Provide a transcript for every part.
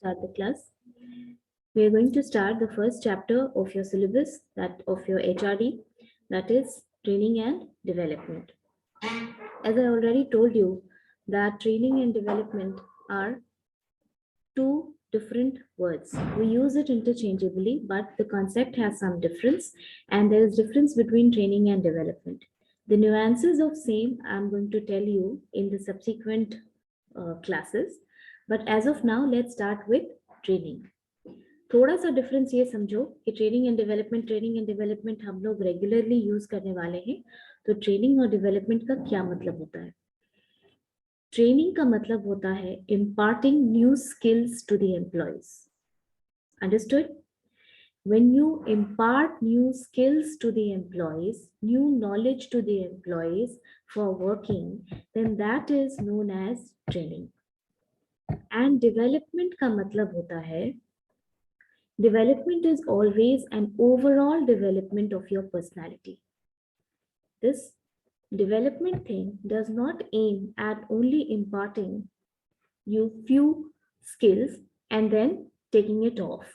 Start the class. We are going to start the first chapter of your syllabus, that of your HRD, that is training and development. As I already told you, that training and development are two different words. We use it interchangeably, but the concept has some difference, and there is difference between training and development. The nuances of same I'm going to tell you in the subsequent classes, but as of now, let's start with training. थोड़ा सा difference ये समझो कि training and development हम लोग regularly use करने वाले हैं. तो ट्रेनिंग और डेवलपमेंट का क्या मतलब होता है? ट्रेनिंग का मतलब होता है imparting new skills to the employees. Understood? When you impart new skills to the employees, new knowledge to the employees for working, then that is known as training. And development का मतलब होता है, development is always an overall development of your personality. This development thing does not aim at only imparting you few skills and then taking it off.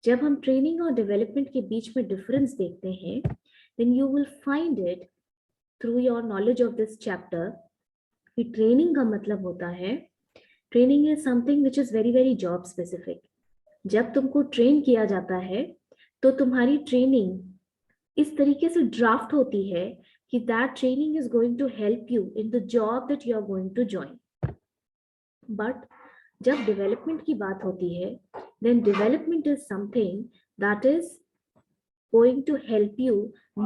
जब हम training और development के बीच में difference देखते हैं, then you will find it through your knowledge of this chapter कि training का मतलब होता है, training is something which is very very job specific. जब तुमको ट्रेन किया जाता है तो तुम्हारी ट्रेनिंग इस तरीके से ड्राफ्ट होती है कि that training is going to help you in the job that you are going to join. But जब डेवलपमेंट की बात होती है, then development is something that is going to help you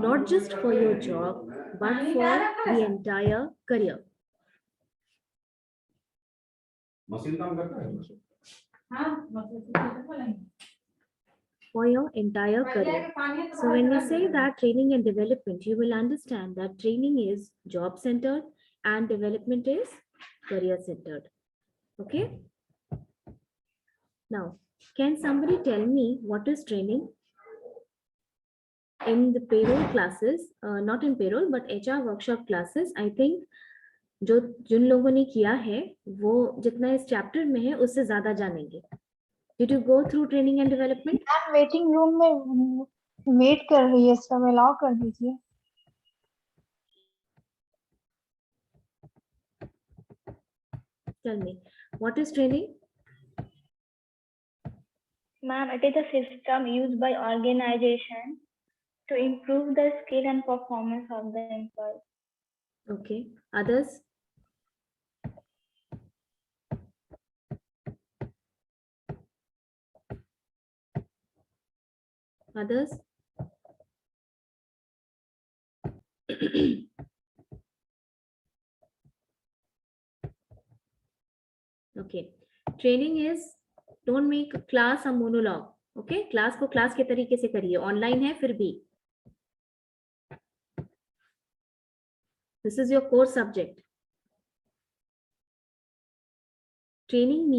not just for your job but for the entire career. For your entire career. So when we say that training and development, you will understand that training is job centered and development is career centered. Okay. Now, can somebody tell me what is training? In the payroll classes, not in payroll but HR workshop classes, I think जो जिन लोगों ने किया है वो जितना इस chapter में है उससे ज्यादा जानेंगे. Did you go through training and development? Ma'am waiting room में वेट कर रही है, सब अलाउ कर दीजिए. Tell me, what is training? Ma'am, it is a system used by organization to improve the skill and performance of the employee. Okay. Others? Others? Okay. Training is don't make class a monologue. Okay. Class को class के तरीके से करिए. Online है फिर भी. This is your core subject. Training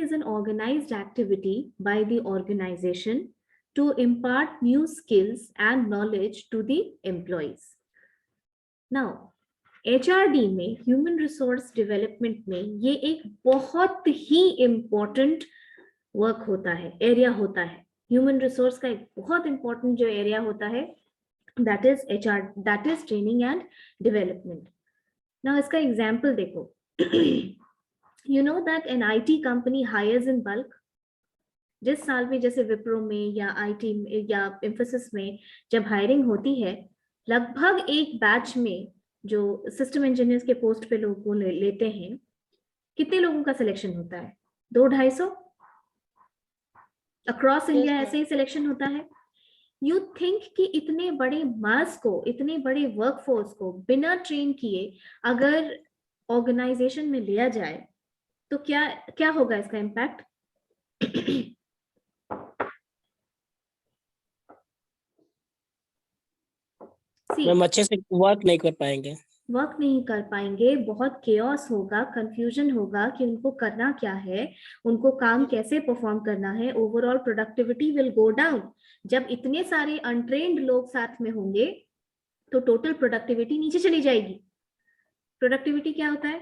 is an organized activity by the organization to impart new skills and knowledge to the employees. Now, HRD में human resource development में ये एक बहुत ही इम्पोर्टेंट वर्क होता है, एरिया होता है. ह्यूमन रिसोर्स का एक बहुत इंपॉर्टेंट जो एरिया होता है that is HR, that is training and development. Now इसका एग्जांपल देखो. You know that an IT company hires in bulk. जिस साल में जैसे विप्रो में या IT में या इंफोसिस में जब हायरिंग होती है, लगभग एक बैच में जो सिस्टम इंजीनियर्स के पोस्ट पे लोगों को लेते हैं, कितने लोगों का सिलेक्शन होता है? 200-250 अक्रॉस इंडिया ऐसे ही सिलेक्शन होता है. यू थिंक कि इतने बड़े मास को, इतने बड़े वर्कफोर्स को बिना ट्रेन किए अगर ऑर्गेनाइजेशन में लिया जाए तो क्या होगा इसका इम्पैक्ट? हम अच्छे से वर्क नहीं कर पाएंगे. बहुत केओस होगा, कंफ्यूजन होगा कि उनको करना क्या है, उनको काम कैसे परफॉर्म करना है. Overall productivity will go down. जब इतने सारे अनट्रेन्ड लोग साथ में होंगे तो टोटल प्रोडक्टिविटी नीचे चली जाएगी. प्रोडक्टिविटी क्या होता है?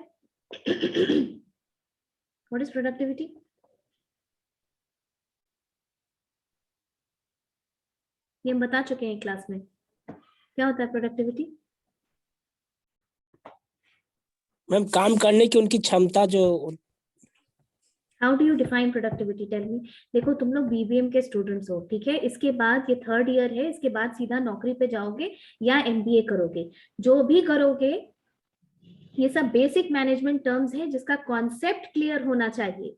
What is productivity? ये हम बता चुके हैं क्लास में। क्या होता है प्रोडक्टिविटी? मैम काम करने की उनकी क्षमता जो how do you define productivity? Tell me. देखो तुम लोग बीबीएम के स्टूडेंट्स हो, ठीक है, इसके बाद ये 3rd ईयर है, इसके बाद सीधा नौकरी पे जाओगे या एमबीए करोगे, जो भी करोगे ये सब बेसिक मैनेजमेंट टर्म्स है जिसका कॉन्सेप्ट क्लियर होना चाहिए।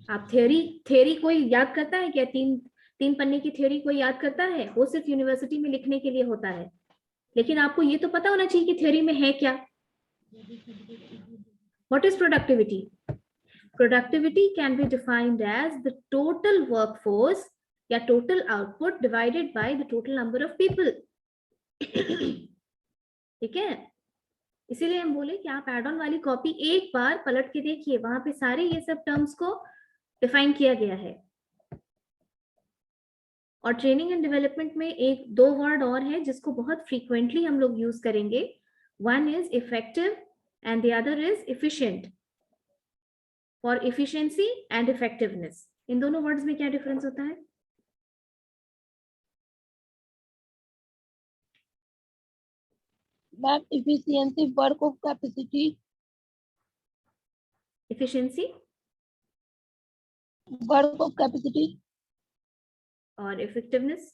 आप थ्योरी कोई याद करता है क्या? तीन पन्ने की थ्योरी कोई याद करता है? वो सिर्फ यूनिवर्सिटी में लिखने के लिए होता है, लेकिन आपको ये तो पता होना चाहिए कि थ्योरी में है क्या। What is productivity? Productivity can be defined as the total workforce या total output divided by the total number of people. ठीक है, इसीलिए हम बोले कि आप एड ऑन वाली कॉपी एक बार पलट के देखिए, वहां पे सारे ये सब टर्म्स को डिफाइन किया गया है। और ट्रेनिंग एंड डेवलपमेंट में एक दो वर्ड और है जिसको बहुत फ्रीक्वेंटली हम लोग यूज करेंगे। One is effective and the other is efficient. For efficiency and effectiveness, इन दोनों वर्ड्स में क्या डिफरेंस होता है? Ma'am efficiency work of capacity, efficiency work of capacity, और इफेक्टिवनेस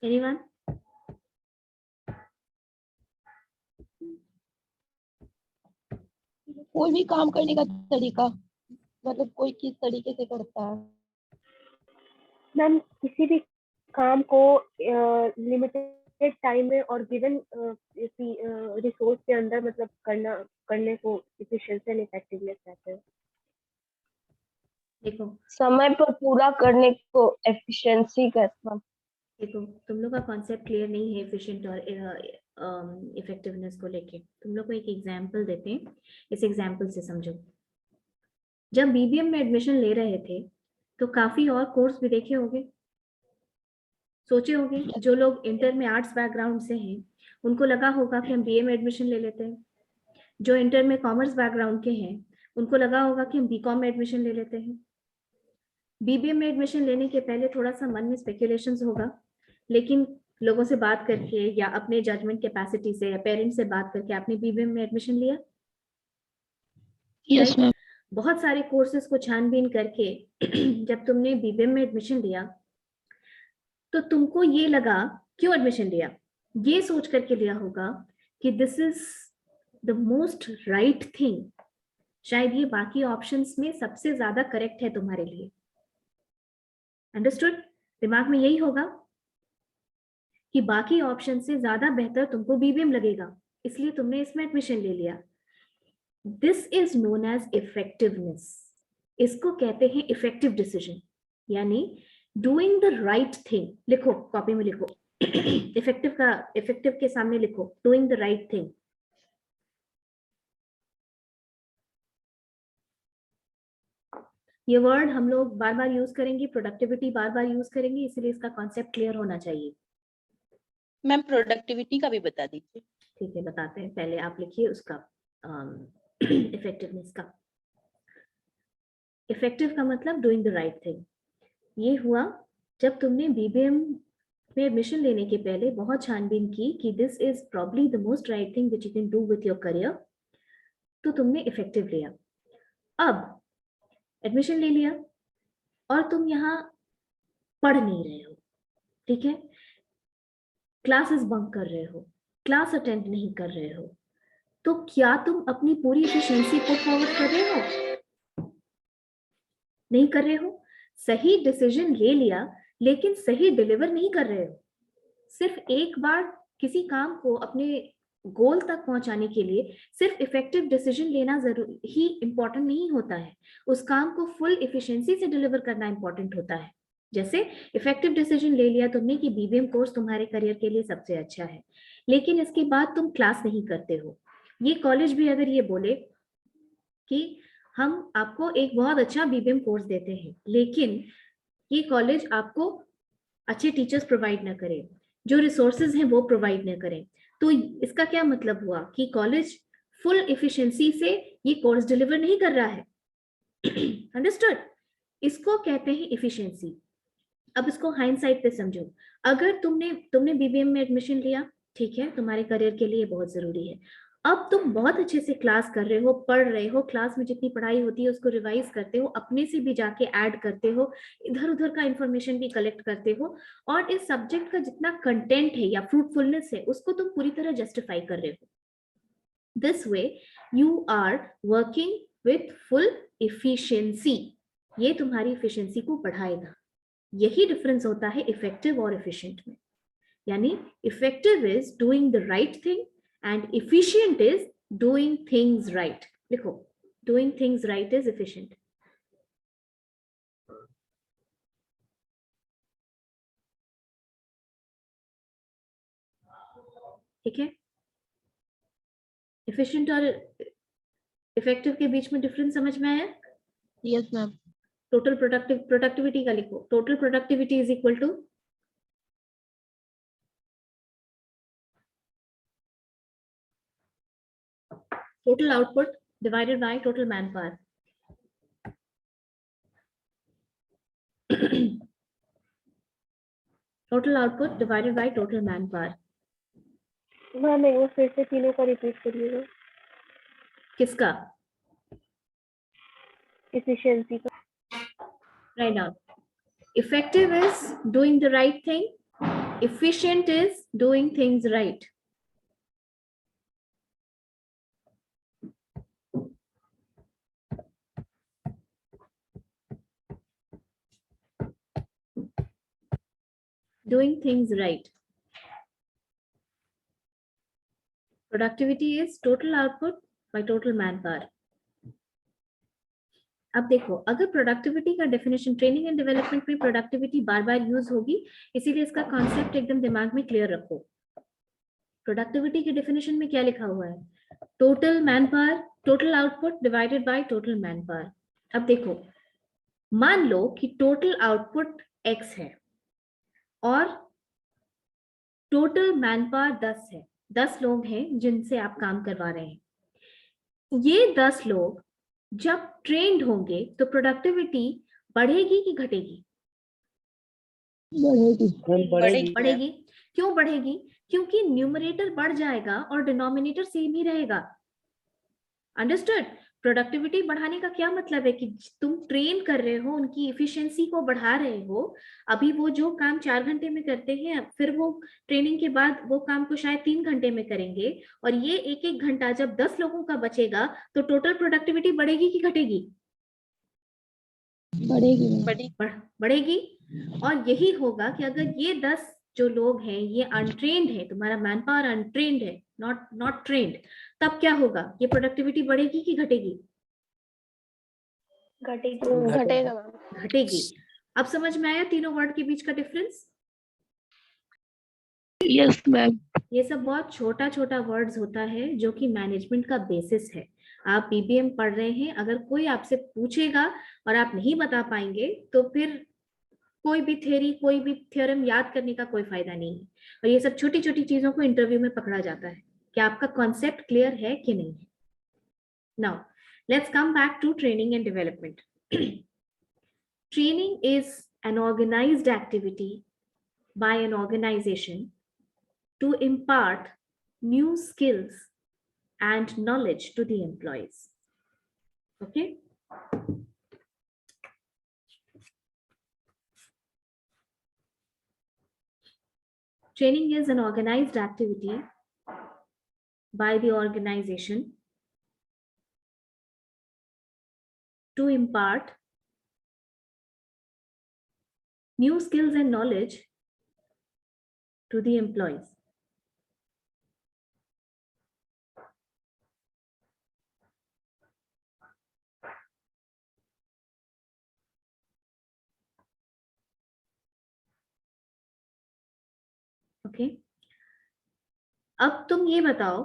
एनीवन? कोई भी काम करने का तरीका, मतलब कोई किस तरीके से करता है। मैम किसी भी काम को लिमिटेड टाइम में और गिवन रिसोर्स के अंदर मतलब करने को एफिशिएंसी एंड इफेक्टिवनेस कहते हैं। देखो समय पर पूरा करने को एफिशिएंसी कहते हैं। देखो तुम लोग का कॉन्सेप्ट क्लियर नहीं है एफिशिएंट और इफेक्टिवनेस को लेके। तुम लोग को एक एग्जांपल देते हैं, इस एग्जांपल से समझो। जब बीबीएम में एडमिशन ले रहे थे तो काफी और कोर्स भी देखे होंगे, सोचे होंगे। जो लोग इंटर में आर्ट्स बैकग्राउंड से हैं उनको लगा होगा कि हम बीए में एडमिशन ले लेते हैं। जो इंटर में कॉमर्स बैकग्राउंड के हैं उनको लगा होगा कि हम बीकॉम में एडमिशन ले लेते हैं। बीबीएम में एडमिशन लेने के पहले थोड़ा सा मन में स्पेकुलेशंस होगा, लेकिन लोगों से बात करके या अपने जजमेंट कैपेसिटी से या पेरेंट्स से बात करके आपने बीबीएम में एडमिशन लिया। Yes ma'am. बहुत सारे कोर्सेज को छानबीन करके जब तुमने बीबीएम में एडमिशन लिया तो तुमको ये लगा, क्यों एडमिशन लिया? ये सोच करके लिया होगा कि this is the most right thing, शायद ये बाकी ऑप्शंस में सबसे ज्यादा करेक्ट है तुम्हारे लिए। अंडरस्टूड? दिमाग में यही होगा कि बाकी ऑप्शन से ज्यादा बेहतर तुमको बीबीएम लगेगा, इसलिए तुमने इसमें एडमिशन ले लिया। This is known as effectiveness. इसको कहते हैं इफेक्टिव डिसीजन, यानी डूइंग द राइट थिंग। लिखो, कॉपी में लिखो। इफेक्टिव के सामने लिखो डूइंग द राइट थिंग। ये वर्ड हम लोग बार बार यूज करेंगे, प्रोडक्टिविटी बार बार यूज करेंगे, इसलिए इसका कॉन्सेप्ट क्लियर होना चाहिए। मैम प्रोडक्टिविटी का भी बता दीजिए। ठीक है, बताते हैं। पहले आप लिखिए उसका इफेक्टिवनेस का। इफेक्टिव का मतलब डूइंग द राइट थिंग। ये हुआ जब तुमने बीबीएम में एडमिशन लेने के पहले बहुत छानबीन की कि this is probably the most right thing which you can do with your career, तो तुमने इफेक्टिव लिया। अब एडमिशन ले लिया और तुम यहाँ पढ़ नहीं रहे हो, ठीक है, क्लासेस बंक कर रहे हो, क्लास अटेंड नहीं कर रहे हो, तो क्या तुम अपनी पूरी एफिशिएंसी पुट फॉरवर्ड कर रहे हो? नहीं कर रहे हो। सही डिसीजन ले लिया लेकिन सही डिलीवर नहीं कर रहे हो। सिर्फ एक बार किसी काम को अपने गोल तक पहुंचाने के लिए सिर्फ इफेक्टिव डिसीजन लेना जरूरी ही इंपॉर्टेंट नहीं होता है, उस काम को फुल एफिशिएंसी से डिलीवर करना इंपॉर्टेंट होता है। जैसे इफेक्टिव डिसीजन ले लिया तुमने कि बीबीएम कोर्स तुम्हारे करियर के लिए सबसे अच्छा है, लेकिन इसके बाद तुम क्लास नहीं करते हो। ये कॉलेज भी अगर ये बोले कि हम आपको एक बहुत अच्छा बीबीएम कोर्स देते हैं, लेकिन ये कॉलेज आपको अच्छे टीचर्स प्रोवाइड ना करे, जो रिसोर्सेज हैं वो प्रोवाइड न करें। तो इसका क्या मतलब हुआ कि कॉलेज फुल इफिशिएंसी से ये कोर्स डिलीवर नहीं कर रहा है। अंडरस्टूड? इसको कहते हैं इफिशिएंसी। अब इसको हाइंडसाइट पे समझो। अगर तुमने बीबीएम में एडमिशन लिया, ठीक है, तुम्हारे करियर के लिए बहुत जरूरी है। अब तुम बहुत अच्छे से क्लास कर रहे हो, पढ़ रहे हो, क्लास में जितनी पढ़ाई होती है उसको रिवाइज करते हो, अपने से भी जाके ऐड करते हो, इधर उधर का इंफॉर्मेशन भी कलेक्ट करते हो, और इस सब्जेक्ट का जितना कंटेंट है या फ्रूटफुलनेस है उसको तुम पूरी तरह जस्टिफाई कर रहे हो। This way you are working with full efficiency. ये तुम्हारी इफिशिएंसी को बढ़ाएगा। यही डिफरेंस होता है इफेक्टिव और एफिशिएंट में। यानी effective is doing the right thing and efficient is doing things right. लिखो, doing things right is efficient. ठीक है? efficient और effective के बीच में डिफरेंस समझ में आया? Yes ma'am. टोटल प्रोडक्टिविटी का लिखो। Total productivity is equal to total output divided by total manpower. Total output divided by total manpower. Ma'am एक बार फिर से तीनों का रिपीट करिएगा। किसका? एफिशिएंसी का। Right now. Effective is doing the right thing. Efficient is doing things right. Doing things right. Productivity is total output by total manpower. अब देखो, अगर प्रोडक्टिविटी का डेफिनेशन ट्रेनिंग एंड डेवलपमेंट में प्रोडक्टिविटी बार बार यूज होगी, इसीलिए इसका कॉन्सेप्ट एकदम दिमाग में क्लियर रखो। प्रोडक्टिविटी के डेफिनेशन में क्या लिखा हुआ है? Total manpower, total output divided by total manpower. अब देखो, मान लो कि टोटल आउटपुट x है और टोटल मैनपावर 10 है। 10 लोग हैं जिनसे आप काम करवा रहे हैं। ये 10 लोग जब ट्रेंड होंगे तो प्रोडक्टिविटी बढ़ेगी कि घटेगी? बढ़ेगी। बढ़ेगी। क्यों बढ़ेगी? क्योंकि न्यूमरेटर बढ़ जाएगा और डिनोमिनेटर सेम ही रहेगा। अंडरस्टूड? प्रोडक्टिविटी बढ़ाने का क्या मतलब है कि तुम ट्रेन कर रहे हो, उनकी इफिशिएंसी को बढ़ा रहे हो। अभी वो जो काम 4 घंटे में करते हैं, फिर वो ट्रेनिंग के बाद वो काम को शायद 3 घंटे में करेंगे, और ये एक एक घंटा जब 10 लोगों का बचेगा तो टोटल प्रोडक्टिविटी बढ़ेगी कि घटेगी? बढ़ेगी। और यही होगा कि अगर ये 10 जो लोग हैं ये अनट्रेन्ड है, तुम्हारा मैन पावर अनट्रेन्ड है, नॉट ट्रेन्ड, तब क्या होगा? ये प्रोडक्टिविटी बढ़ेगी कि घटेगी? घटेगा। घटेगी। अब समझ में आया तीनों वर्ड के बीच का डिफरेंस? Yes ma'am. ये सब बहुत छोटा छोटा वर्ड्स होता है जो कि मैनेजमेंट का बेसिस है। आप बीबीएम पढ़ रहे हैं, अगर कोई आपसे पूछेगा और आप नहीं बता पाएंगे तो फिर कोई भी थ्योरी, कोई भी थ्योरम याद करने का कोई फायदा नहीं है। और ये सब छोटी छोटी चीजों को इंटरव्यू में पकड़ा जाता है कि आपका कॉन्सेप्ट क्लियर है कि नहीं है। Now let's come back to training and development. Training is an organized activity by an organization to impart new skills and knowledge to the employees. Okay? Training is an organized activity by the organization to impart new skills and knowledge to the employees. Okay? अब तुम ये बताओ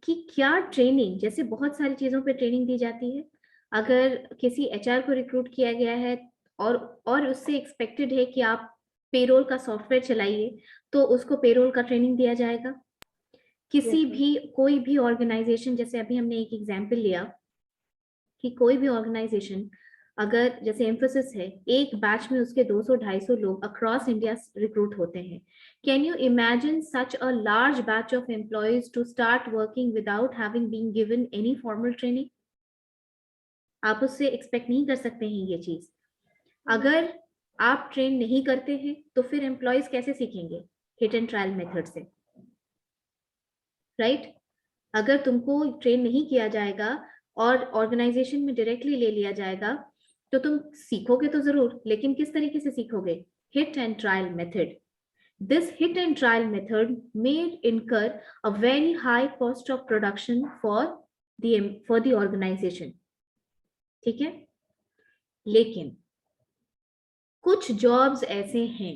कि क्या training, जैसे बहुत सारी चीजों पे ट्रेनिंग दी जाती है, अगर किसी एचआर को रिक्रूट किया गया है और उससे एक्सपेक्टेड है कि आप पेरोल का सॉफ्टवेयर चलाइए, तो उसको पेरोल का ट्रेनिंग दिया जाएगा। किसी Yes, भी कोई भी ऑर्गेनाइजेशन, जैसे अभी हमने एक एग्जाम्पल लिया कि कोई भी ऑर्गेनाइजेशन अगर जैसे एम्फोसिस है, एक बैच में उसके 200-250 लोग अक्रॉस इंडिया रिक्रूट होते हैं। Can you imagine such a large batch of employees to start working without having been given any formal training? आप उससे एक्सपेक्ट नहीं कर सकते हैं ये चीज। अगर आप ट्रेन नहीं करते हैं तो फिर एम्प्लॉयज कैसे सीखेंगे? हिट एंड ट्रायल मेथड से, राइट? अगर तुमको ट्रेन नहीं किया जाएगा और ऑर्गेनाइजेशन में डायरेक्टली ले लिया जाएगा तो तुम सीखोगे तो जरूर, लेकिन किस तरीके से सीखोगे? Hit and trial method. This hit and trial method may incur a very high cost of production for the organization. ठीक है, लेकिन कुछ जॉब्स ऐसे हैं,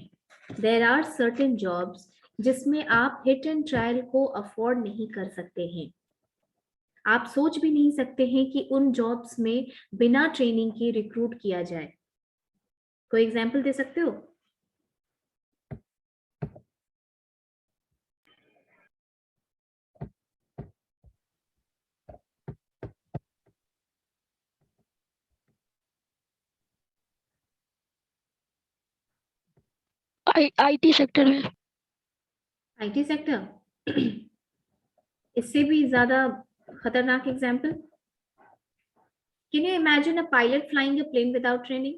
there are certain jobs जिसमें आप हिट एंड ट्रायल को अफोर्ड नहीं कर सकते हैं। आप सोच भी नहीं सकते हैं कि उन जॉब्स में बिना ट्रेनिंग के रिक्रूट किया जाए। कोई एग्जांपल दे सकते हो? आईटी सेक्टर में। आईटी सेक्टर इससे भी ज्यादा खतरनाक example, can you imagine a pilot flying a plane without training?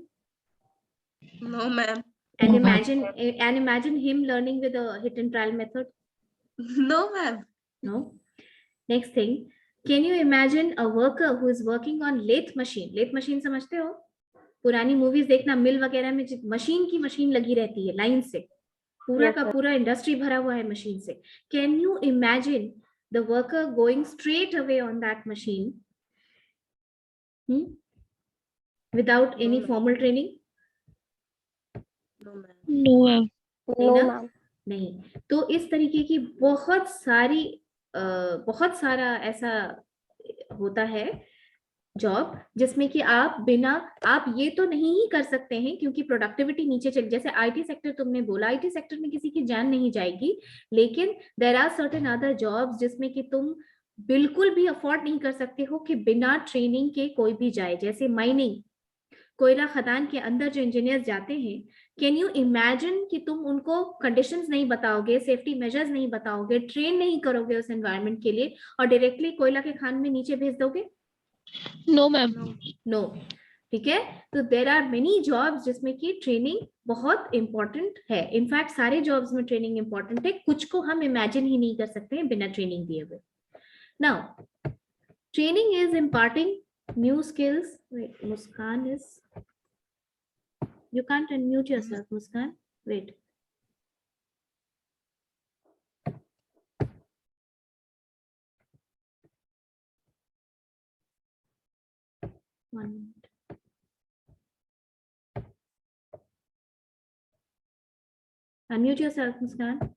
No, ma'am. And imagine him learning with a hit and trial method. No, ma'am. No. Next thing, can you imagine a worker who is working on lathe machine? lathe machine समझते हो? पुरानी movies देखना, मिल वगैरह में machine लगी रहती है line से, पूरा Yes, का sir. पूरा इंडस्ट्री भरा हुआ है मशीन से। Can you imagine the worker going straight away on that machine without any formal training? No, ma'am. No ma'am. No, ना? ma'am. नहीं। तो इस तरीके की बहुत सारा ऐसा होता है जॉब जिसमें कि आप ये तो नहीं ही कर सकते हैं क्योंकि प्रोडक्टिविटी नीचे चल, जैसे आईटी सेक्टर तुमने बोला, आईटी सेक्टर में किसी की जान नहीं जाएगी, लेकिन there are certain other jobs जिसमें कि तुम बिल्कुल भी अफोर्ड नहीं कर सकते हो कि बिना ट्रेनिंग के कोई भी जाए। जैसे माइनिंग, कोयला खदान के अंदर जो इंजीनियर्स जाते हैं, कैन यू इमेजिन कि तुम उनको कंडीशंस नहीं बताओगे, सेफ्टी मेजर्स नहीं बताओगे, ट्रेन नहीं करोगे उस एनवायरनमेंट के लिए और डायरेक्टली कोयला के खान में नीचे भेज दोगे? No ma'am. नो। ठीक है, तो देर आर मेनी जॉब्स जिसमें कि ट्रेनिंग बहुत इंपॉर्टेंट है। इनफैक्ट सारे जॉब्स में ट्रेनिंग इंपॉर्टेंट है, कुछ को हम इमेजिन ही नहीं कर सकते हैं बिना ट्रेनिंग दिए हुए। Now training is imparting new skills. Wait, Muskan is, you can't unmute yourself, Muskan. Wait. One minute. Unmute yourself, Muskan.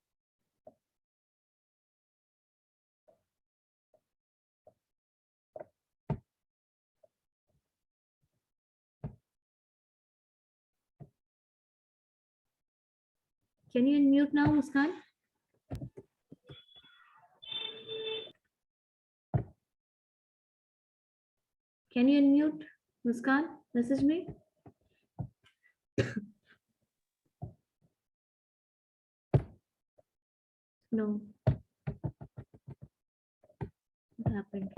Can you unmute now, Muskan? Can you unmute, Muskan? Message me. No. What happened?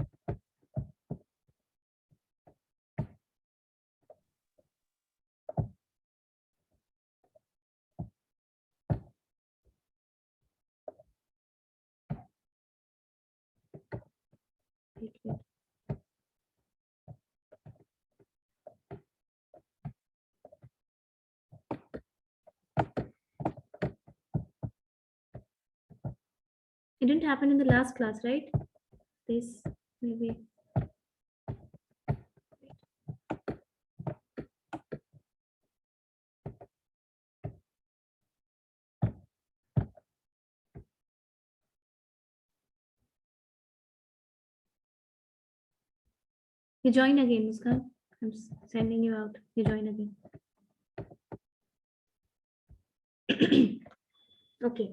Wait. It didn't happen in the last class, right? This maybe. You join again, Muskan. I'm sending you out. You join again. Okay,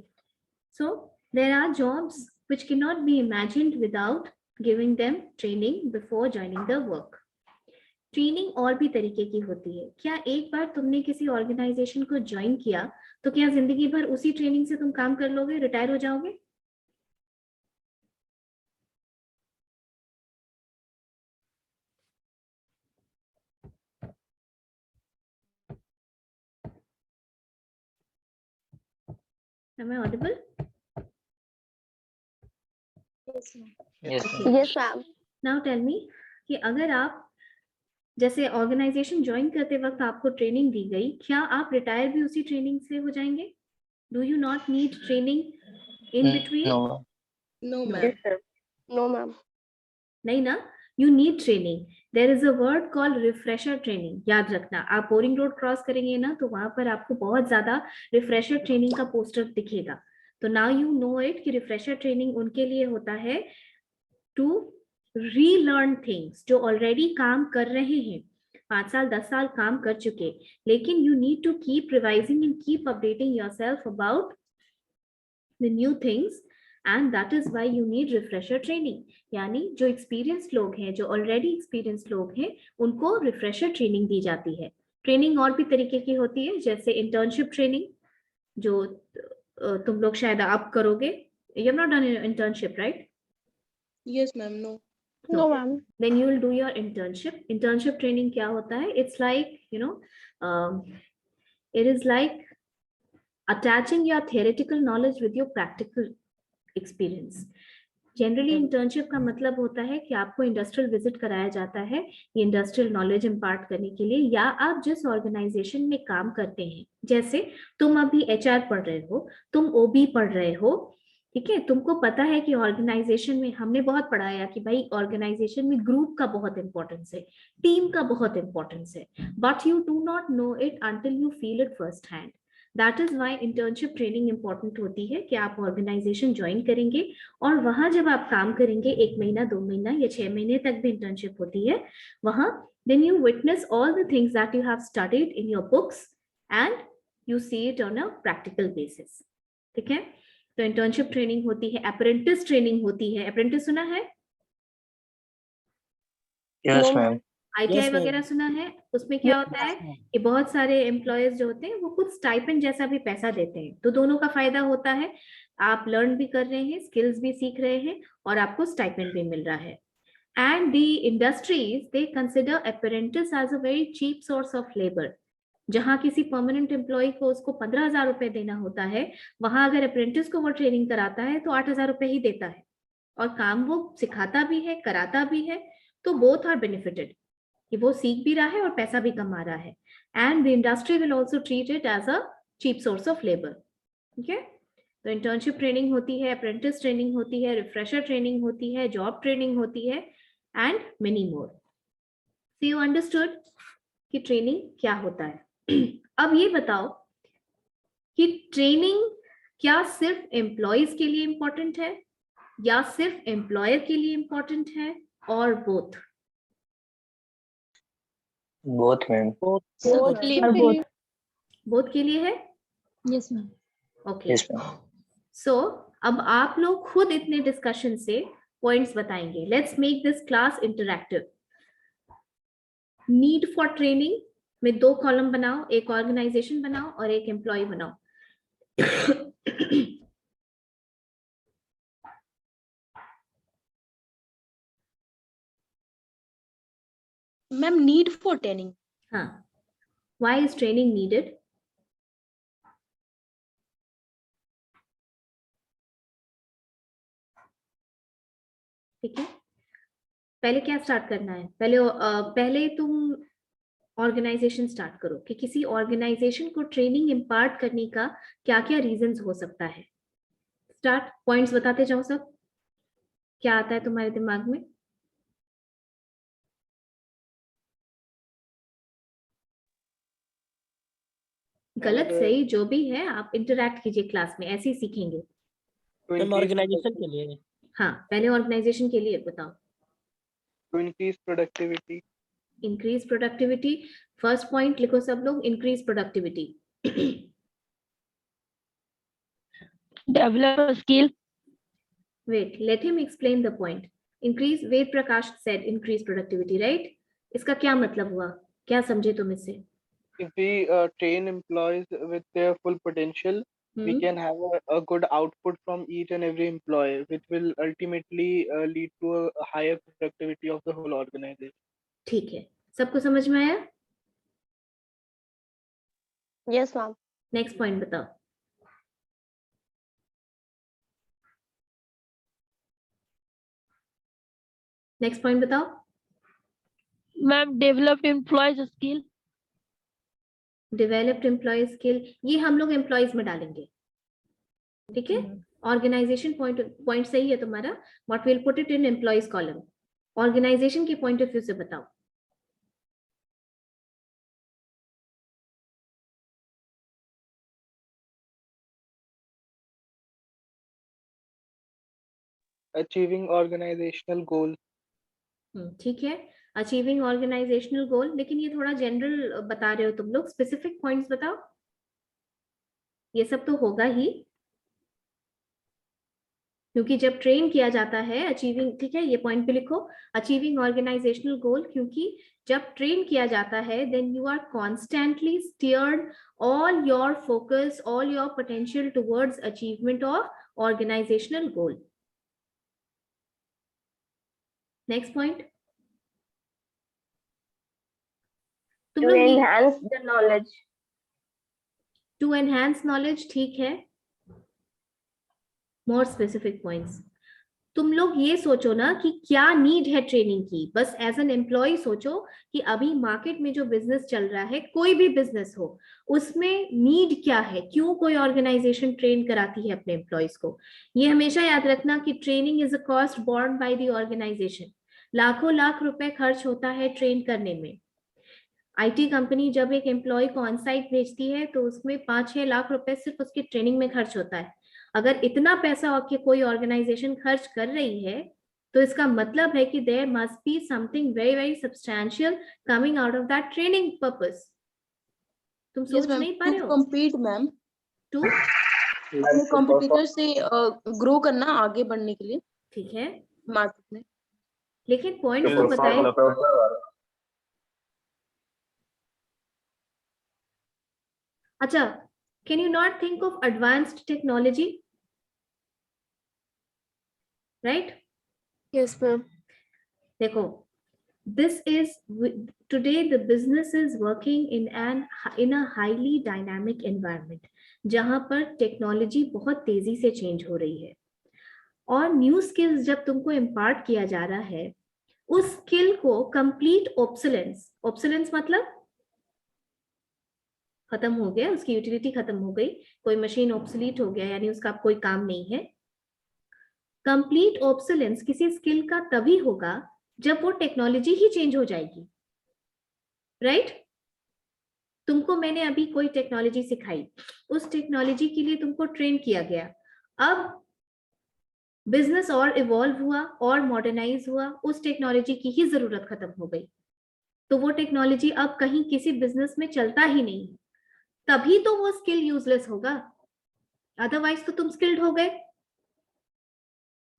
so there are jobs which cannot be imagined without giving them training before joining the work. Training और भी तरीके की होती है। क्या एक बार तुमने किसी ऑर्गेनाइजेशन को ज्वाइन किया तो क्या जिंदगी भर उसी ट्रेनिंग से तुम काम कर लोगे, रिटायर हो जाओगे? Am I audible? Yes, Okay. ma'am. Now tell me कि अगर आप जैसे ऑर्गेनाइजेशन ज्वाइन करते वक्त आपको ट्रेनिंग दी गई, क्या आप रिटायर भी उसी ट्रेनिंग से हो जाएंगे? Do you not need training in between? No, ma'am. Yes, sir. No, ma'am. नहीं ना, you need training. There is a word called refresher training. याद रखना, आप बोरिंग रोड क्रॉस करेंगे ना तो वहां पर आपको बहुत ज्यादा रिफ्रेशर ट्रेनिंग का पोस्टर दिखेगा। तो नाउ यू नो इट कि रिफ्रेशर ट्रेनिंग उनके लिए होता है टू रीलर्न थिंग्स जो ऑलरेडी काम कर रहे हैं, 5 साल 10 साल काम कर चुके, लेकिन you need to keep revising and keep updating yourself about the new things, and that is why you need refresher training. यानी जो एक्सपीरियंस्ड लोग हैं, जो ऑलरेडी एक्सपीरियंस्ड लोग हैं, उनको रिफ्रेशर ट्रेनिंग दी जाती है। ट्रेनिंग और भी तरीके की होती है, जैसे इंटर्नशिप ट्रेनिंग, जो तुम लोग शायद आप करोगे। You have not done internship, right? Yes, ma'am. No. No, ma'am. Then you will do your internship. Internship training क्या होता है? It's like, you know, it is like attaching your theoretical knowledge with your practical experience. Generally internship का मतलब होता है कि आपको industrial visit कराया जाता है ये इंडस्ट्रियल नॉलेज इम्पार्ट करने के लिए, या आप जिस ऑर्गेनाइजेशन में काम करते हैं, जैसे तुम अभी एचआर पढ़ रहे हो, तुम ओबी पढ़ रहे हो, ठीक है, तुमको पता है कि ऑर्गेनाइजेशन में हमने बहुत पढ़ाया कि भाई ऑर्गेनाइजेशन में ग्रुप का बहुत इंपॉर्टेंस है, टीम का बहुत इंपॉर्टेंस है, but you do not know it until you feel it first hand. That is why internship training important होती है कि आप ऑर्गेनाइजेशन ज्वाइन करेंगे और वहां जब आप काम करेंगे 1 महीना 2 महीना या 6 महीने तक भी इंटर्नशिप होती है वहां, then you witness all the things that you have studied in your books and you see it on a practical basis. ठीक है, तो इंटर्नशिप ट्रेनिंग होती है, अप्रेंटिस ट्रेनिंग होती है। अप्रेंटिस सुना है? Yes ma'am. ITI Yes, ma'am. वगैरह सुना है? उसमें क्या होता है कि बहुत सारे एम्प्लॉयज जो होते हैं वो कुछ स्टाइपेंड जैसा भी पैसा देते हैं, तो दोनों का फायदा होता है, आप लर्न भी कर रहे हैं, स्किल्स भी सीख रहे हैं और आपको स्टाइपेंड भी मिल रहा है। And the industries they consider apprentice as a very cheap source of labour. जहां किसी परमानेंट एम्प्लॉय को उसको 15,000 रुपए देना होता है, वहां अगर अप्रेंटिस को वो ट्रेनिंग कराता है तो 8,000 रुपए ही देता है, और काम वो सिखाता भी है, कराता भी है, तो बोथ आर बेनिफिटेड कि वो सीख भी रहा है और पैसा भी कमा रहा है। And the industry will also treat it as a cheap source of labour. ठीक है, तो इंटर्नशिप ट्रेनिंग होती है, अप्रेंटिस ट्रेनिंग होती है, रिफ्रेशर ट्रेनिंग होती है, जॉब ट्रेनिंग होती है, and many more. So you understood कि ट्रेनिंग क्या होता है। अब ये बताओ कि ट्रेनिंग क्या सिर्फ एम्प्लॉयज के लिए इंपॉर्टेंट है या सिर्फ एम्प्लॉयर के लिए इंपॉर्टेंट है, और बोथ? Both ma'am. बोथ के लिए है? Yes ma'am. Okay, yes ma'am. So अब आप लोग खुद इतने डिस्कशन से पॉइंट्स बताएंगे। Let's make this class interactive. Need for training में 2 कॉलम बनाओ, एक ऑर्गेनाइजेशन बनाओ और एक एम्प्लॉय बनाओ। Ma'am, need for training. हाँ, why is training needed? ठीक है, पहले क्या स्टार्ट करना है? पहले तुम ऑर्गेनाइजेशन स्टार्ट करो कि किसी ऑर्गेनाइजेशन को ट्रेनिंग इम्पार्ट करने का क्या क्या रीजंस हो सकता है। स्टार्ट, पॉइंट्स बताते जाओ सब, क्या आता है तुम्हारे दिमाग में? गलत सही जो भी है आप इंटरैक्ट कीजिए क्लास में, ऐसे ही सीखेंगे। मैम ऑर्गेनाइजेशन के लिए। हाँ, पहले ऑर्गेनाइजेशन के लिए बताओ। To increase productivity. Increase productivity, first point लिखो सब लोग, increase productivity. develop a skill. Wait, let him explain the point. Increase, Ved Prakash said increase productivity, right? इसका क्या मतलब हुआ? क्या समझे तुम इससे? If we train employees with their full potential, we can have a good output from each and every employee, which will ultimately lead to a higher productivity of the whole organization. ठीक है, सबको समझ में आया? Yes, ma'am. Next point बताओ. Next point बताओ. Ma'am, developed employees skill. Developed employee skill, ये हम लोग एम्प्लॉयज में डालेंगे. ठीक है, ऑर्गेनाइजेशन पॉइंट सही है तुम्हारा. What will put it in employees column. Organisation के पॉइंट ऑफ व्यू से बताओ. Achieving organizational goals. ठीक है, अचीविंग ऑर्गेनाइजेशनल गोल. लेकिन ये थोड़ा जनरल बता रहे हो तुम लोग, स्पेसिफिक पॉइंट्स बताओ. ये सब तो होगा ही, क्योंकि जब ट्रेन किया जाता है अचीविंग. ठीक है, ये पॉइंट पे लिखो, अचीविंग ऑर्गेनाइजेशनल गोल, क्योंकि जब ट्रेन किया जाता है then you are constantly steered all your focus, all your potential towards achievement of organisational goal. Next point. तुम To लोग enhance the knowledge. To enhance knowledge, ठीक है. More specific points. तुम लोग ये सोचो ना कि क्या नीड है ट्रेनिंग की. बस एज एन एम्प्लॉय सोचो कि अभी मार्केट में जो बिजनेस चल रहा है, कोई भी बिजनेस हो, उसमें नीड क्या है, क्यों कोई ऑर्गेनाइजेशन ट्रेन कराती है अपने एम्प्लॉयज को. ये हमेशा याद रखना कि training is a cost borne by the organisation. लाखों लाख रुपए खर्च होता है ट्रेन करने में. आईटी कंपनी जब एक एम्प्लॉय को ऑन साइट भेजती है तो उसमें 5-6 लाख रुपए सिर्फ उसकी ट्रेनिंग में खर्च होता है. अगर इतना पैसा आपके कोई ऑर्गेनाइजेशन खर्च कर रही है तो इसका मतलब है कि there must be something very very substantial coming out of that training purpose. तुम सोच नहीं पा रहे हो. compete मैम, टू अपने कॉम्पिटिटर से ग्रो करना, आगे बढ़ने के लिए ठीक है, मार्केट में. लेकिन पॉइंट तो बताए. अच्छा, can you not think of advanced technology, right? Yes, ma'am. देखो, this is today the business is working in a highly dynamic environment जहां पर टेक्नोलॉजी बहुत तेजी से चेंज हो रही है. और न्यू स्किल्स जब तुमको इम्पार्ट किया जा रहा है, उस स्किल को कंप्लीट ऑब्सोलेंस, ऑब्सोलेंस मतलब खत्म हो गया, उसकी यूटिलिटी खत्म हो गई, कोई मशीन ऑब्सोलीट हो गया, यानी उसका कोई काम नहीं है. कंप्लीट ऑब्सोलेंस किसी स्किल का तभी होगा जब वो टेक्नोलॉजी ही चेंज हो जाएगी, राइट? तुमको मैंने अभी कोई टेक्नोलॉजी सिखाई, उस टेक्नोलॉजी के लिए तुमको ट्रेन किया गया. अब बिजनेस और इवॉल्व हुआ और मॉडर्नाइज हुआ, उस टेक्नोलॉजी की ही जरूरत खत्म हो गई, तो वो टेक्नोलॉजी अब कहीं किसी बिजनेस में चलता ही नहीं. तभी तो वो स्किल यूजलेस होगा, अदरवाइज तो तुम स्किल्ड हो गए.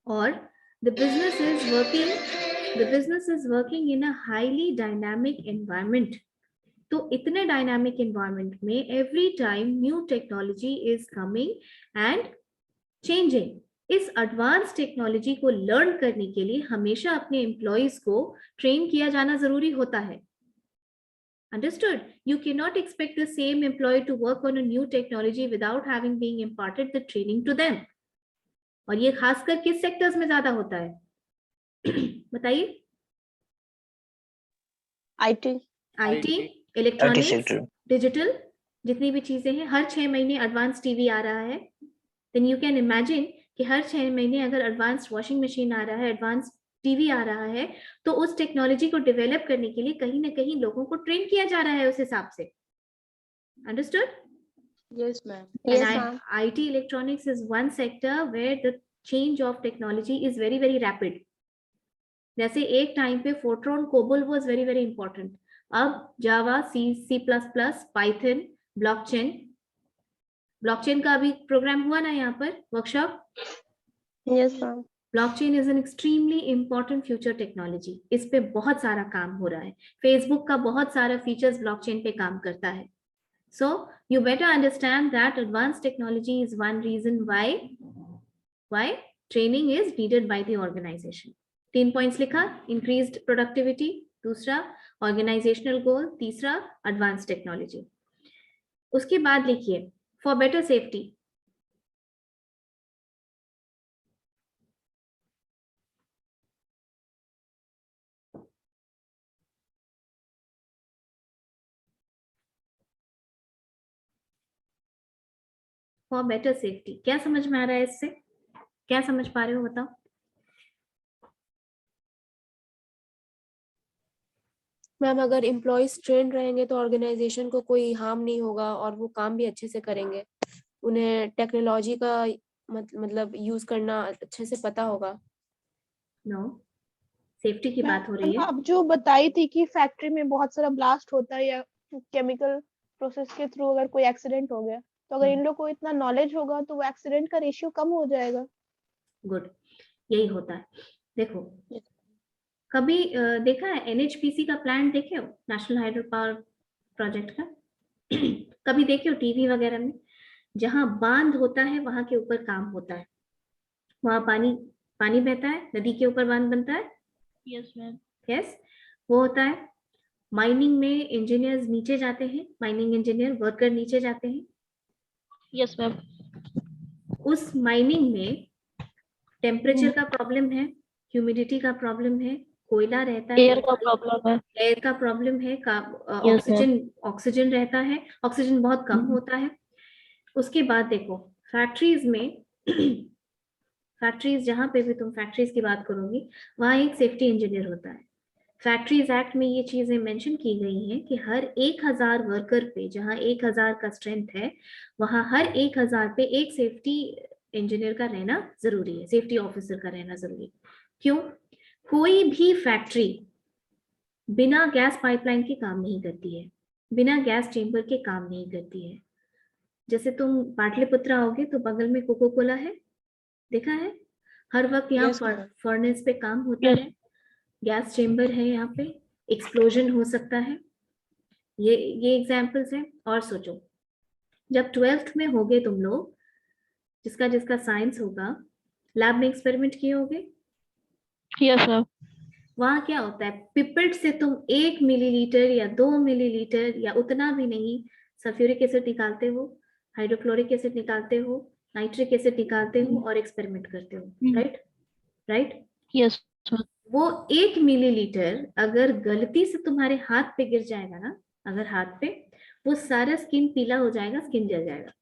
और the business is working in a highly dynamic environment. तो इतने डायनामिक एनवायरनमेंट में every time new technology is coming and changing. इस एडवांस टेक्नोलॉजी को लर्न करने के लिए हमेशा अपने एम्प्लॉयज को ट्रेन किया जाना जरूरी होता है. Understood? You cannot expect the same employee to work on a new technology without having been imparted the training to them. और ये खासकर किस सेक्टर्स में ज्यादा होता है बताइए. IT. इलेक्ट्रॉनिक्स, डिजिटल, जितनी भी चीजें हैं. हर 6 महीने एडवांस टीवी आ रहा है. देन यू कैन इमेजिन कि हर 6 महीने अगर एडवांस वॉशिंग मशीन आ रहा है, एडवांस टीवी आ रहा है, तो उस टेक्नोलॉजी को डेवलप करने के लिए कहीं ना कहीं लोगों को ट्रेन किया जा रहा है उस हिसाब से. Understood? Yes ma'am. And IT electronics is one sector where the change of technology is very very rapid. जैसे एक टाइम पे Fortran, COBOL was very very important. अब जावा, C++, पाइथन, ब्लॉकचेन, ब्लॉकचेन का अभी प्रोग्राम हुआ ना यहाँ पर workshop? Yes ma'am. Blockchain is an extremely important future technology. इस पे बहुत सारा काम हो रहा है। फेसबुक का बहुत सारा फीचर्स ब्लॉकचेन पे काम करता है। So you better understand that advanced technology is one reason why training is needed by the organization. 3 points लिखा, increased productivity, दूसरा organizational goal, तीसरा advanced technology. उसके बाद लिखिए for better safety. For better safety, क्या समझ में आ रहा है इससे? क्या समझ पा रहे हो बताओ? मैम अगर एम्प्लॉयज ट्रेन रहेंगे तो ऑर्गेनाइजेशन को कोई हार्म नहीं होगा और वो काम भी अच्छे से करेंगे। उन्हें टेक्नोलॉजी का मतलब यूज करना अच्छे से पता होगा। नो, सेफ्टी की बात हो रही है। आप जो बताई थी कि फैक्ट्री में बहुत सारा ब्लास्ट होता है या केमिकल प्रोसेस के थ्रू अगर कोई एक्सीडेंट हो गया, तो अगर इन लोग को इतना नॉलेज होगा तो वो एक्सीडेंट का रेशियो कम हो जाएगा। गुड, यही होता है। देखो, कभी देखा है एनएचपीसी का प्लांट देखे हो, नेशनल हाइड्रो पावर प्रोजेक्ट का? कभी देखे हो टीवी वगैरह में? जहां बांध होता है वहां के ऊपर काम होता है, वहां पानी बहता है, नदी के ऊपर बांध बनता है। Yes ma'am. यस, वो होता है। माइनिंग में इंजीनियर्स नीचे जाते हैं, माइनिंग इंजीनियर वर्कर नीचे जाते हैं। Yes ma'am. उस माइनिंग में टेम्परेचर का प्रॉब्लम है, ह्यूमिडिटी का प्रॉब्लम है, कोयला रहता है, एयर का प्रॉब्लम है। एयर का प्रॉब्लम है, Yes, ऑक्सीजन रहता है, ऑक्सीजन बहुत कम होता है। उसके बाद देखो फैक्ट्रीज में फैक्ट्रीज जहां पे भी तुम फैक्ट्रीज की बात करोगी वहां एक सेफ्टी इंजीनियर होता है। फैक्ट्रीज एक्ट में ये चीजें मेंशन की गई हैं कि हर 1000 वर्कर पे, जहां 1000 का स्ट्रेंथ है, वहां हर 1000 पे एक सेफ्टी इंजीनियर का रहना जरूरी है, सेफ्टी ऑफिसर का रहना जरूरी है। क्यों? कोई भी फैक्ट्री बिना गैस पाइपलाइन के काम नहीं करती है, बिना गैस चेंबर के काम नहीं करती है। जैसे तुम पाटलिपुत्र आओगे तो बगल में कोको कोला है, देखा है? हर वक्त यहाँ Yes, ma'am. फर्नेस पे काम होता Yes. है, गैस चेंबर है, यहाँ पे एक्सप्लोजन हो सकता है। ये एग्जाम्पल्स हैं। और सोचो, जब 12th में होगे तुम लोग, जिसका जिसका साइंस होगा, लैब में एक्सपेरिमेंट किए होगे। Yes, ma'am. वहां क्या होता है, पिपेट से तुम 1 मिलीलीटर या 2 मिलीलीटर या उतना भी नहीं सल्फ्यूरिक एसिड निकालते हो, हाइड्रोक्लोरिक एसिड निकालते हो, नाइट्रिक एसिड निकालते हो और एक्सपेरिमेंट करते हो। राइट? यस। वो 1 मिलीलीटर अगर गलती से तुम्हारे हाथ पे गिर जाएगा ना, अगर हाथ पे, वो सारा स्किन पीला हो जाएगा, स्किन जल जाएगा।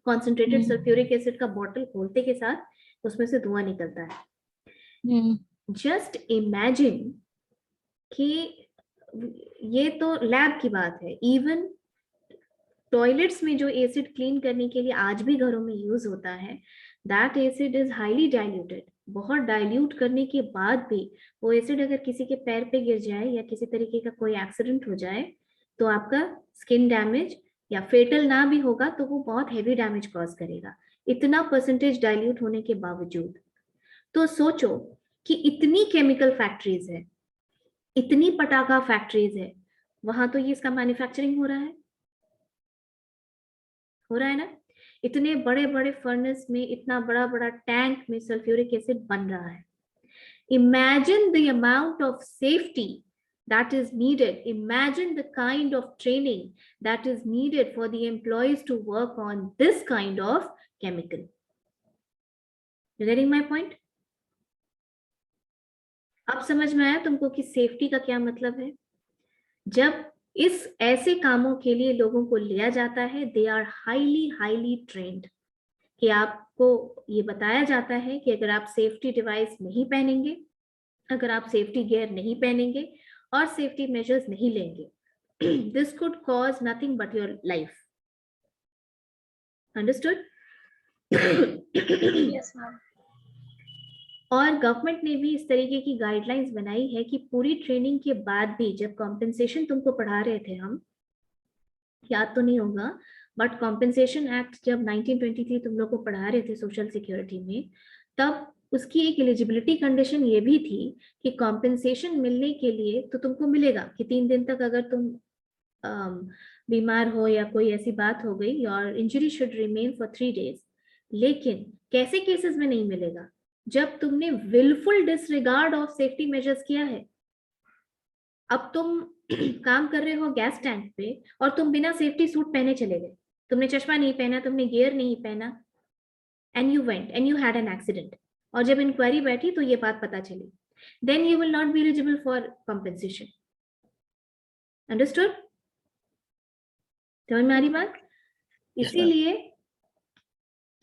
कॉन्सेंट्रेटेड सल्फ्यूरिक एसिड का बॉटल खोलते के साथ उसमें से धुआं निकलता है। जस्ट इमेजिन कि ये तो लैब की बात है, इवन टॉयलेट्स में जो एसिड क्लीन करने के लिए आज भी घरों में यूज होता है, that acid is highly diluted. बहुत डाइल्यूट करने के बाद भी वो एसिड अगर किसी के पैर पे गिर जाए या किसी तरीके का कोई एक्सीडेंट हो जाए तो आपका स्किन डैमेज या फेटल ना भी होगा तो वो बहुत हैवी डैमेज कॉज करेगा, इतना परसेंटेज डाइल्यूट होने के बावजूद। तो सोचो कि इतनी केमिकल फैक्ट्रीज है, इतनी पटाखा फैक्ट्रीज है, वहां तो ये इसका मैन्युफैक्चरिंग हो रहा है ना? इतने बड़े बड़े फर्नेस में, इतना बड़ा बड़ा टैंक में सल्फ्यूरिक एसिड बन रहा है। Imagine the amount of safety that is needed. Imagine the kind of training that is needed for the employees to work on this kind of chemical. You getting my point? अब समझ में आया तुमको कि safety का क्या मतलब है? जब इस ऐसे कामों के लिए लोगों को लिया जाता है, दे आर हाईली ट्रेन्ड, कि आपको ये बताया जाता है कि अगर आप सेफ्टी डिवाइस नहीं पहनेंगे, अगर आप सेफ्टी गियर नहीं पहनेंगे और सेफ्टी मेजर्स नहीं लेंगे, this could cause nothing but your life. Understood? Yes ma'am. और गवर्नमेंट ने भी इस तरीके की गाइडलाइंस बनाई है कि पूरी ट्रेनिंग के बाद भी, जब कॉम्पेंसेशन तुमको पढ़ा रहे थे हम, याद तो नहीं होगा, बट कॉम्पेंसेशन एक्ट जब 1923 तुम लोग को पढ़ा रहे थे सोशल सिक्योरिटी में, तब उसकी एक एलिजिबिलिटी कंडीशन ये भी थी कि कॉम्पेंसेशन मिलने के लिए तो तुमको मिलेगा कि 3 दिन तक अगर तुम बीमार हो या कोई ऐसी बात हो गई, your injury should remain for 3 days। लेकिन कैसे केसेस में नहीं मिलेगा? जब तुमने wilful disregard of safety measures किया है। अब तुम काम कर रहे हो गैस टैंक पे और तुम बिना सेफ्टी सूट पहने चले गए, तुमने चश्मा नहीं पहना, तुमने गियर नहीं पहना, and you went and you had an accident, और जब इंक्वायरी बैठी तो ये बात पता चली, then you will not be eligible for compensation. Understood? समझ में आ रही बात? इसीलिए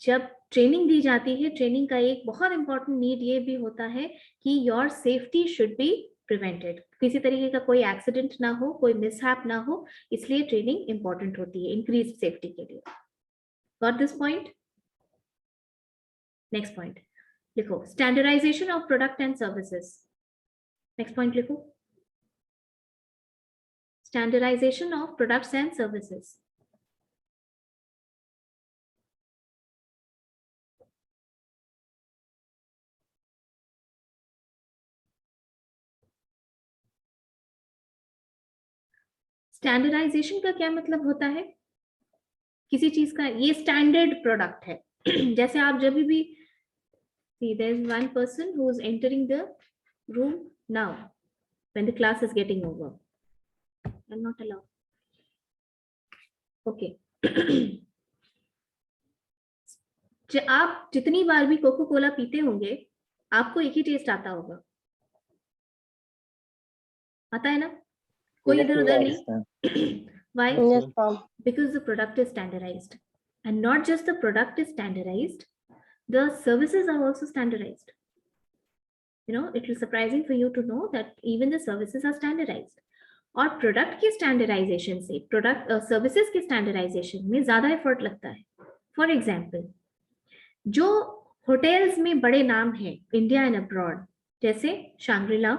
जब ट्रेनिंग दी जाती है, ट्रेनिंग का एक बहुत इंपॉर्टेंट नीड ये भी होता है कि your safety should be prevented, किसी तरीके का कोई एक्सीडेंट ना हो, कोई मिसहैप ना हो, इसलिए ट्रेनिंग इंपॉर्टेंट होती है इंक्रीज सेफ्टी के लिए। Got this point? Next point लिखो, standardization of product and services. Next point लिखो, standardization of products and services. Standardization का क्या मतलब होता है? किसी चीज का ये स्टैंडर्ड प्रोडक्ट है। जैसे आप जब भी see there is one person who is entering the room now when the class is getting over. I'm not allowed. Okay. आप जितनी बार भी कोको कोला पीते होंगे, आपको एक ही टेस्ट आता होगा, आता है ना? कोई इधर उधर नहीं। Why? Because the product is standardized, and not just the product is standardized, the services are also standardized. You know, it is surprising for you to know that even the services are standardized. और product की standardisation से product services की standardisation में ज्यादा effort लगता है। For example, जो hotels में बड़े नाम हैं इंडिया एंड अब्रॉड, जैसे Shangri La,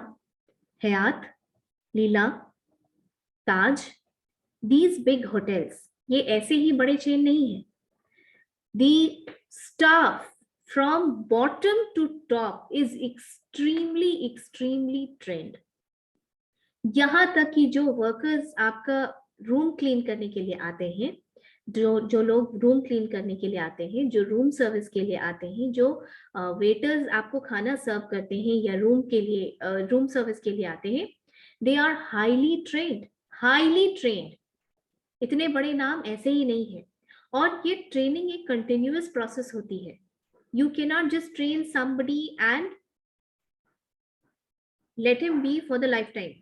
Hayat, Leela, Taj, these big hotels, ये ऐसे ही बड़े चेन नहीं है। The staff from bottom to top is extremely trained. यहाँ तक कि जो वर्कर्स आपका रूम क्लीन करने के लिए आते हैं, जो लोग रूम क्लीन करने के लिए आते हैं, जो रूम सर्विस के लिए आते हैं, जो वेटर्स आपको खाना सर्व करते हैं या रूम के लिए रूम सर्विस के लिए आते हैं, they are highly trained। इतने बड़े नाम ऐसे ही नहीं है, और ये ट्रेनिंग एक कंटिन्यूअस प्रोसेस होती है। You can not just train somebody and let him B for the life time,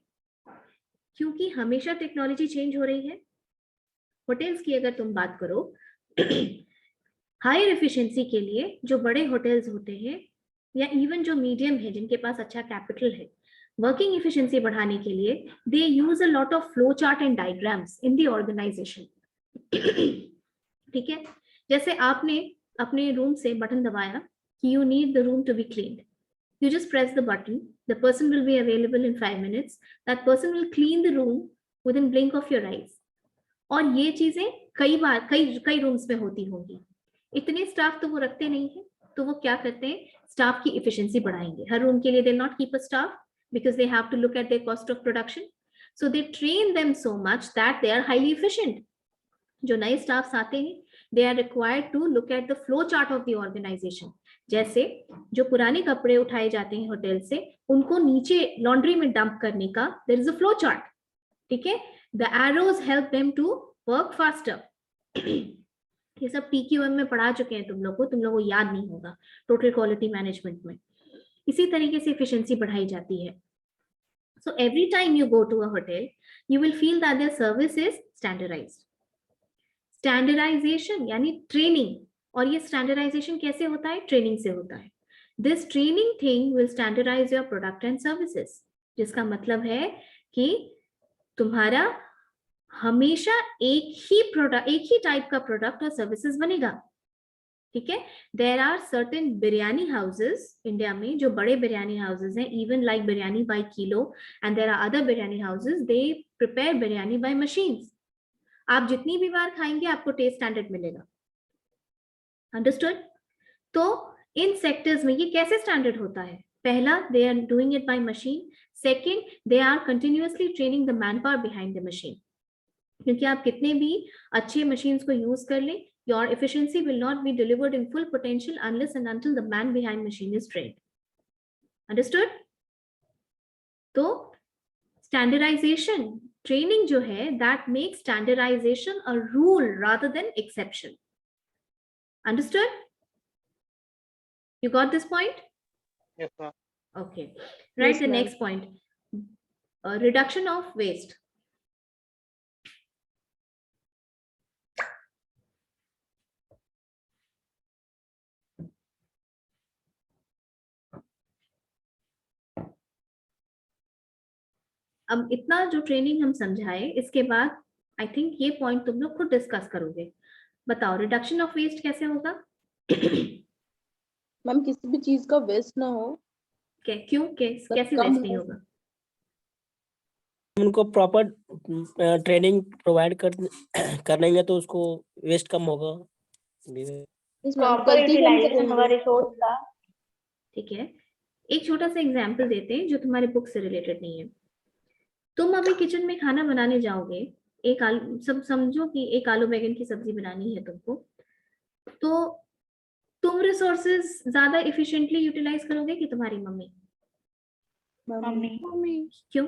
क्योंकि हमेशा टेक्नोलॉजी चेंज हो रही है। होटल्स की अगर तुम बात करो, हायर एफिशिएंसी के लिए जो बड़े होटल्स होते हैं या इवन जो मीडियम है, जिनके पास अच्छा कैपिटल है, वर्किंग एफिशिएंसी बढ़ाने के लिए they use a lot of flow chart and diagrams in the organization. ठीक है, जैसे आपने अपने रूम से बटन दबाया कि you need the room to be cleaned, you just press the button, the person will be available in 5 minutes, that person will clean the room within blink of your eyes। और ये चीजें कई बार कई rooms में होती होंगी। इतने staff तो वो रखते नहीं है, तो वो क्या करते हैं, स्टाफ की एफिशिएंसी बढ़ाएंगे। हर रूम के लिए they not keep a staff because they have to look at their cost of production, so they train them so much that they are highly efficient। जो नए स्टाफ्स आते हैं, they are required to look at the flow chart of the organization। जैसे जो पुराने कपड़े उठाए जाते हैं होटल से, उनको नीचे लॉन्ड्री में डंप करने का there is a flow chart। ठीक है, the arrows help them to work faster। ये सब PQM में पढ़ा चुके हैं तुम लोगों को याद नहीं होगा, टोटल क्वालिटी मैनेजमेंट में। इसी तरीके से एफिशिएंसी बढ़ाई जाती है। So every time you go to a hotel, you will feel that their service is standardized। Standardisation यानी ट्रेनिंग, और ये स्टैंडर्डाइजेशन कैसे होता है, ट्रेनिंग से होता है। This training thing will standardise your product and services, जिसका मतलब है कि तुम्हारा हमेशा एक ही टाइप का प्रोडक्ट और सर्विसेज बनेगा। ठीक है, there are certain biryani houses India में, जो बड़े बिरयानी हाउसेस हैं, even like biryani by kilo, and there are other biryani houses, they prepare biryani by machines. आप जितनी भी बार खाएंगे आपको टेस्ट स्टैंडर्ड मिलेगा। अंडरस्टूड? तो इन सेक्टर्स में ये कैसे स्टैंडर्ड होता है? पहला, they are doing it by machine. Second, they are continuously training the man power behind the machine. क्योंकि आप कितने भी अच्छे मशीन्स को यूज कर लें, your efficiency will not be delivered in full potential unless and until the man behind machine is trained. Understood? तो standardization training जो है, that makes standardization a rule rather than exception. Understood? You got this point? Yes, ma'am. Okay. Right. Yes, The ma'am. next point, reduction of waste. अब इतना जो training हम समझाए, इसके बाद आई थिंक ये पॉइंट तुम लोग खुद डिस्कस करोगे। बताओ रिडक्शन ऑफ वेस्ट कैसे होगा? मैम किसी भी चीज का वेस्ट ना हो, क्यों? कैसे कम वेस्ट नहीं हो। होगा? उनको प्रॉपर ट्रेनिंग प्रोवाइड करेंगे तो उसको वेस्ट कम होगा। Yes, ma'am, प्रॉपर गलती कम यूटिलाइजेशन होगा करेंगे। रिसोर्स का। ठीक है, एक छोटा सा एग्जाम्पल देते हैं जो तुम्हारे बुक से रिलेटेड नहीं है। तुम अभी किचन में खाना बनाने जाओगे, एक आलू, सब समझो कि एक आलू बैगन की सब्जी बनानी है तुमको, तो तुम रिसोर्सेज ज्यादा इफिशिएंटली यूटिलाइज करोगे कि तुम्हारी मम्मी? मम्मी। क्यों?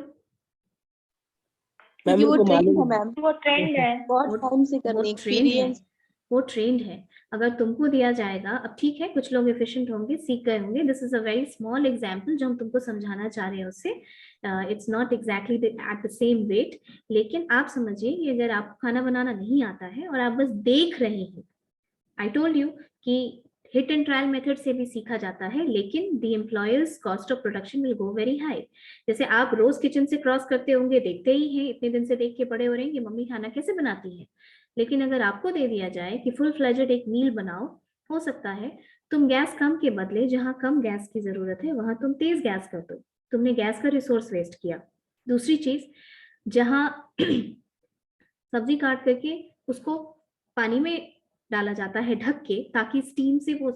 मैम क्योंकि वो उनको ट्रेंड मालूम है मैम, वो ट्रेंड है। बहुत टाइम से करनी, वो ट्रेंड है, एक्सपीरियंस। वो ट्रेंड है। अगर तुमको दिया जाएगा, अब ठीक है कुछ लोग एफिशिएंट होंगे, सीख गए होंगे, this is a very small example जो हम तुमको समझाना चाह रहे हैं उससे, it's not exactly at the same weight, लेकिन आप समझिए कि अगर आपको खाना बनाना नहीं आता है और आप बस देख रहे हैं, आई टोल्ड यू कि हिट एंड ट्रायल मेथड से भी सीखा जाता है, लेकिन the employers cost of production will go very high. जैसे आप रोज किचन से क्रॉस करते होंगे, देखते ही हैं, इतने दिन से देख के बड़े हो रहे हैं कि मम्मी खाना कैसे बनाती है, लेकिन अगर आपको दे दिया जाए कि फुल फ्लेजेड एक मील बनाओ, हो सकता है तुम गैस कम के बदले जहां कम गैस की जरूरत है वहां तुम तेज गैस कर दो, तुमने गैस का रिसोर्स वेस्ट किया। दूसरी चीज, जहां सब्जी काट करके उसको पानी में डाला जाता है ढक के ताकि स्टीम से वो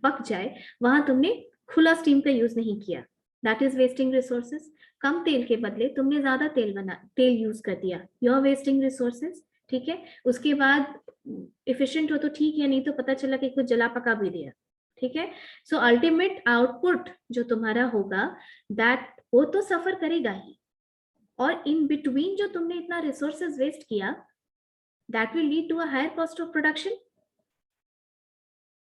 पक जाए, वहां तुमने खुला स्टीम का यूज नहीं किया, दैट इज वेस्टिंग रिसोर्सेज। कम तेल के बदले तुमने ज्यादा तेल यूज कर दिया, यू आर वेस्टिंग रिसोर्सेज। ठीक है, उसके बाद इफिशिएंट हो तो ठीक है, नहीं तो पता चला कि कुछ जला पका भी दिया। ठीक है, सो अल्टीमेट आउटपुट जो तुम्हारा होगा दैट वो तो सफर करेगा ही, और इन बिटवीन जो तुमने इतना रिसोर्सेज वेस्ट किया that will lead to a higher cost of production.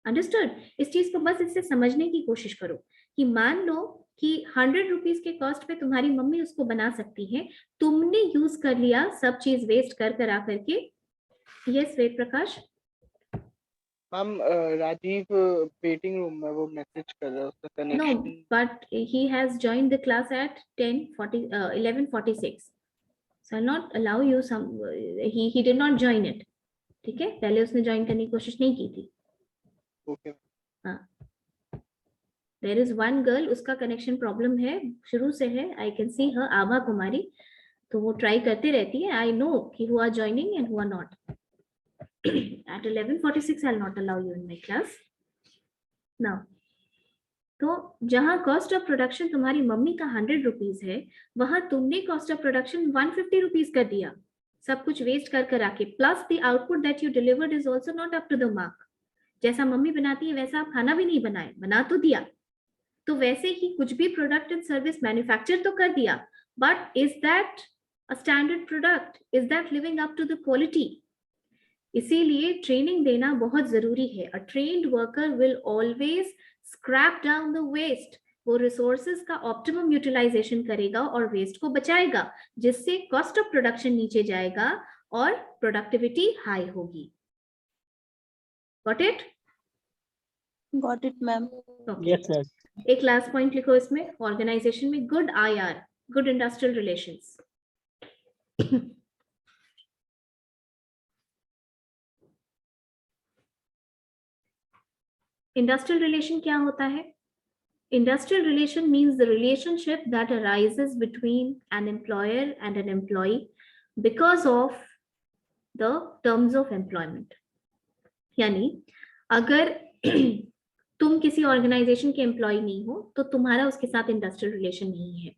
Understood? इस चीज को बस इससे समझने की कोशिश करो कि मान लो कि 100 रुपीज के कॉस्ट पे तुम्हारी मम्मी उसको बना सकती है, तुमने यूज कर लिया सब चीज वेस्ट कर करके। Yes Ved Prakash. Ma'am Rajiv waiting room में वो मैसेज कर रहा है, उसका No, connection. but he has joined the class at 11:46. So I'll not allow you some. He did not join it. ठीक है, पहले उसने ज्वाइन करने की कोशिश नहीं की थी। ओके। हाँ, देयर इज वन गर्ल, उसका कनेक्शन प्रॉब्लम है, शुरू से है, आई कैन सी हर, आभा कुमारी, तो वो ट्राई करती रहती है, आई नो कि who are joining and who are not. At 11:46 I will not allow you in my class now. तो जहां कॉस्ट ऑफ प्रोडक्शन तुम्हारी मम्मी का 100 रुपीज है, वहां तुमने कॉस्ट ऑफ प्रोडक्शन 150 रुपीज कर दिया, सब कुछ वेस्ट कर आके, plus the output that you delivered is also not up to the mark. जैसा मम्मी बनाती है वैसा आप खाना भी नहीं बनाए, बना तो दिया, तो वैसे ही कुछ भी प्रोडक्ट एंड सर्विस मैन्युफैक्चर तो कर दिया, but is that a standard product? Is that living up to the quality? इसीलिए ट्रेनिंग देना बहुत जरूरी है। A trained worker will always scrap down the waste, वो रिसोर्सेज का ऑप्टिमम यूटिलाइजेशन करेगा और वेस्ट को बचाएगा, जिससे कॉस्ट ऑफ प्रोडक्शन नीचे जाएगा और प्रोडक्टिविटी हाई होगी। Got it? Got it ma'am. Yes ma'am. एक लास्ट पॉइंट लिखो इसमें, ऑर्गेनाइजेशन में good IR, good industrial relations. Industrial relation क्या होता है? Industrial relation means the relationship that arises between an employer and an employee because of the terms of employment. यानी अगर तुम किसी ऑर्गेनाइजेशन के एम्प्लॉय नहीं हो तो तुम्हारा उसके साथ इंडस्ट्रियल रिलेशन नहीं है.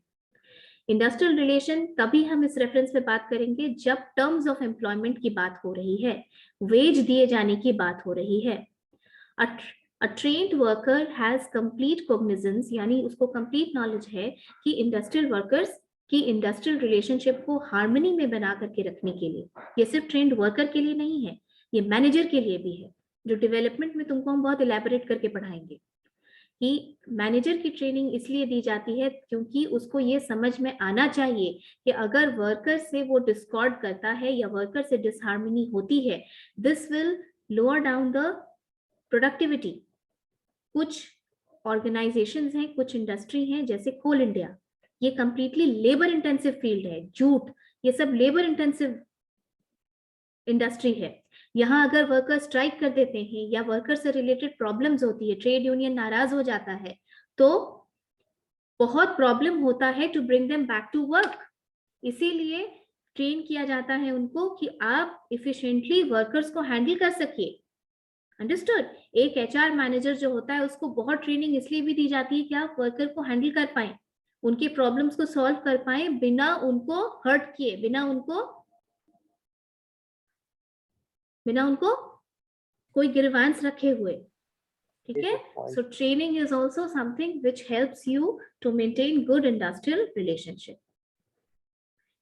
इंडस्ट्रियल रिलेशन तभी हम इस रेफरेंस पे बात करेंगे जब टर्म्स ऑफ एम्प्लॉयमेंट की बात हो रही है, वेज दिए जाने की बात हो रही है. A trained worker has complete cognizance, यानी उसको complete knowledge है कि इंडस्ट्रियल वर्कर्स की इंडस्ट्रियल रिलेशनशिप को हार्मनी में बना करके रखने के लिए, ये सिर्फ ट्रेंड वर्कर के लिए नहीं है, ये मैनेजर के लिए भी है, जो डेवलपमेंट में तुमको हम बहुत इलेबोरेट करके पढ़ाएंगे कि मैनेजर की ट्रेनिंग इसलिए दी जाती है क्योंकि उसको ये समझ में आना चाहिए कि अगर वर्कर से वो डिस्कॉर्ड करता है या वर्कर से डिसहार्मनी होती है, this will lower down the productivity. कुछ ऑर्गेनाइजेशंस हैं, कुछ इंडस्ट्री हैं जैसे कोल इंडिया, ये कंप्लीटली लेबर इंटेंसिव फील्ड है. जूट, ये सब लेबर इंटेंसिव इंडस्ट्री है. यहाँ अगर वर्कर स्ट्राइक कर देते हैं या वर्कर से रिलेटेड प्रॉब्लम्स होती है, ट्रेड यूनियन नाराज हो जाता है, तो बहुत प्रॉब्लम होता है to bring them back to work. इसीलिए ट्रेन किया जाता है उनको कि आप इफिशिएंटली वर्कर्स को हैंडल कर सकिए. अंडरस्टूड? एक एचआर मैनेजर जो होता है उसको बहुत ट्रेनिंग इसलिए भी दी जाती है कि आप वर्कर को हैंडल कर पाए, उनके प्रॉब्लम्स को सॉल्व कर पाए बिना उनको हर्ट किए, बिना उनको कोई ग्रीवांस रखे हुए. ठीक है? So training is also something which helps you to maintain good industrial relationship.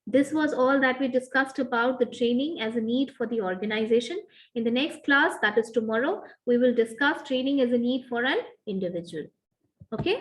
This was all that we discussed about the training as a need for the organization. In the next class, that is tomorrow, we will discuss training as a need for an individual. Okay?